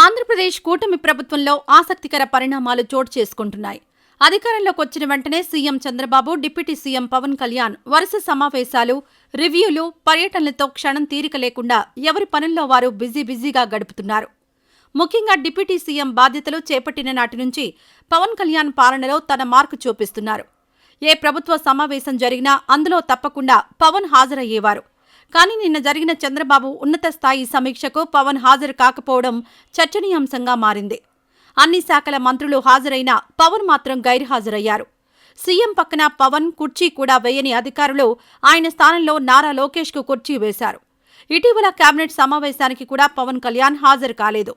ఆంధ్రప్రదేశ్ కూటమి ప్రభుత్వంలో ఆసక్తికర పరిణామాలు చోటు చేసుకుంటున్నాయి. అధికారంలోకి వచ్చిన వెంటనే CM Chandrababu, deputy CM Pawan Kalyan వరుస సమావేశాలు, రివ్యూలు, పర్యటనలతో క్షణం తీరిక లేకుండా ఎవరి పనుల్లో వారు బిజీగా గడుపుతున్నారు. ముఖ్యంగా డిప్యూటీ సీఎం బాధ్యతలు చేపట్టిన నాటి నుంచి పవన్ కళ్యాణ్ పాలనలో తన మార్కు చూపిస్తున్నారు. ఏ ప్రభుత్వ సమావేశం జరిగినా అందులో తప్పకుండా పవన్ హాజరయ్యేవారు. కానీ నిన్న జరిగిన చంద్రబాబు ఉన్నత స్థాయి సమీక్షకు పవన్ హాజరు కాకపోవడం చర్చనీయాంశంగా మారింది. అన్ని శాఖల మంత్రులు హాజరైనా పవన్ మాత్రం గైర్హాజరయ్యారు. సీఎం పక్కన పవన్ కుర్చీ కూడా వేయని అధికారులు ఆయన స్థానంలో నారా లోకేష్కు కుర్చీ వేశారు. ఇటీవల కేబినెట్ సమావేశానికి కూడా పవన్ కళ్యాణ్ హాజరు కాలేదు.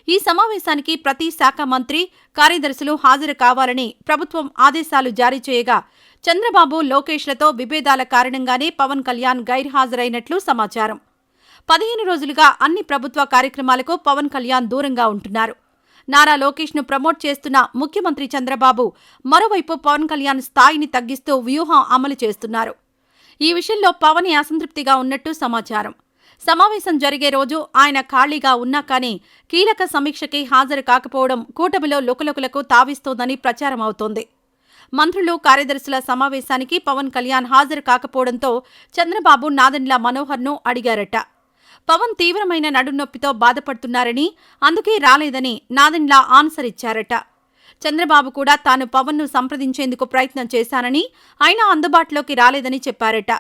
ఈ సమావేశానికి ప్రతి శాఖ మంత్రి, కార్యదర్శులు హాజరు కావాలని ప్రభుత్వం ఆదేశాలు జారీ చేయగా చంద్రబాబు, లోకేష్లతో విభేదాల కారణంగానే పవన్ కళ్యాణ్ గైర్హాజరైనట్లు సమాచారం. 15 రోజులుగా అన్ని ప్రభుత్వ కార్యక్రమాలకు పవన్ కళ్యాణ్ దూరంగా ఉంటున్నారు. నారా లోకేష్ను ప్రమోట్ చేస్తున్న ముఖ్యమంత్రి చంద్రబాబు మరోవైపు పవన్ కళ్యాణ్ స్థాయిని తగ్గిస్తూ వ్యూహం అమలు చేస్తున్నారు. ఈ విషయంలో పవన్ అసంతృప్తిగా ఉన్నట్టు సమాచారం. సమావేశం జరిగే రోజు ఆయన ఖాళీగా ఉన్నా కానీ కీలక సమీక్షకి హాజరు కాకపోవడం కూటమిలో లుకలుకలకు తావిస్తోందని ప్రచారం అవుతోంది. మంత్రులు, కార్యదర్శుల సమావేశానికి పవన్ కళ్యాణ్ హాజరు కాకపోవడంతో చంద్రబాబు నాదెండ్ల మనోహర్ను అడిగారట. పవన్ తీవ్రమైన నడునొప్పితో బాధపడుతున్నారని, అందుకే రాలేదని నాదెండ్ల ఆన్సర్ ఇచ్చారట. చంద్రబాబు కూడా తాను పవన్ను సంప్రదించేందుకు ప్రయత్నం చేశానని, అయినా అందుబాటులోకి రాలేదని చెప్పారట.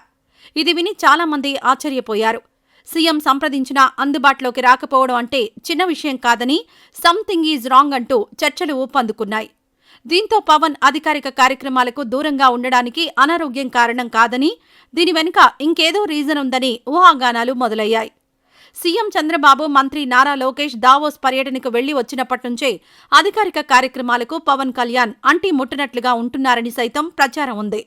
ఇది విని చాలామంది ఆశ్చర్యపోయారు. సీఎం సంప్రదించినా అందుబాటులోకి రాకపోవడం అంటే చిన్న విషయం కాదని, సంథింగ్ ఈజ్ రాంగ్ అంటూ చర్చలు ఊపందుకున్నాయి. దీంతో పవన్ అధికారిక కార్యక్రమాలకు దూరంగా ఉండడానికి అనారోగ్యం కారణం కాదని, దీని వెనుక ఇంకేదో రీజన్ ఉందని ఊహాగానాలు మొదలయ్యాయి. సీఎం చంద్రబాబు, మంత్రి నారా లోకేష్ దావోస్ పర్యటనకు వెళ్లి వచ్చినప్పటి నుంచే అధికారిక కార్యక్రమాలకు పవన్ కళ్యాణ్ అంటి ముట్టనట్లుగా ఉంటున్నారని సైతం ప్రచారం ఉంది.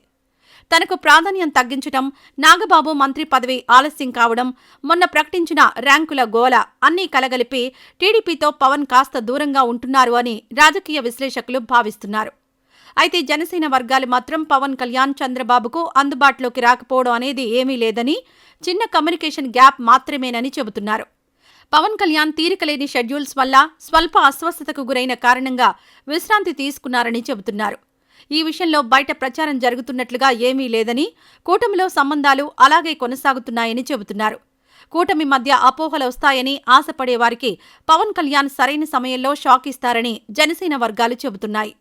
తనకు ప్రాధాన్యం తగ్గించడం, నాగబాబు మంత్రి పదవి ఆలస్యం కావడం, మొన్న ప్రకటించిన ర్యాంకుల గోల అన్నీ కలగలిపి టీడీపీతో పవన్ కాస్త దూరంగా ఉంటున్నారు అని రాజకీయ విశ్లేషకులు భావిస్తున్నారు. అయితే జనసేన వర్గాలు మాత్రం పవన్ కళ్యాణ్, చంద్రబాబుకు అందుబాటులోకి రాకపోవడం అనేది ఏమీ లేదని, చిన్న కమ్యూనికేషన్ గ్యాప్ మాత్రమేనని చెబుతున్నారు. పవన్ కళ్యాణ్ తీరికలేని షెడ్యూల్స్ వల్ల స్వల్ప అస్వస్థతకు గురైన కారణంగా విశ్రాంతి తీసుకున్నారని చెబుతున్నారు. ఈ విషయంలో బయట ప్రచారం జరుగుతున్నట్లుగా ఏమీ లేదని, కూటమిలో సంబంధాలు అలాగే కొనసాగుతున్నాయని చెబుతున్నారు. కూటమి మధ్య అపోహలు వస్తాయని ఆశపడే వారికి పవన్ కళ్యాణ్ సరైన సమయంలో షాక్ ఇస్తారని జనసేన వర్గాలు చెబుతున్నాయి.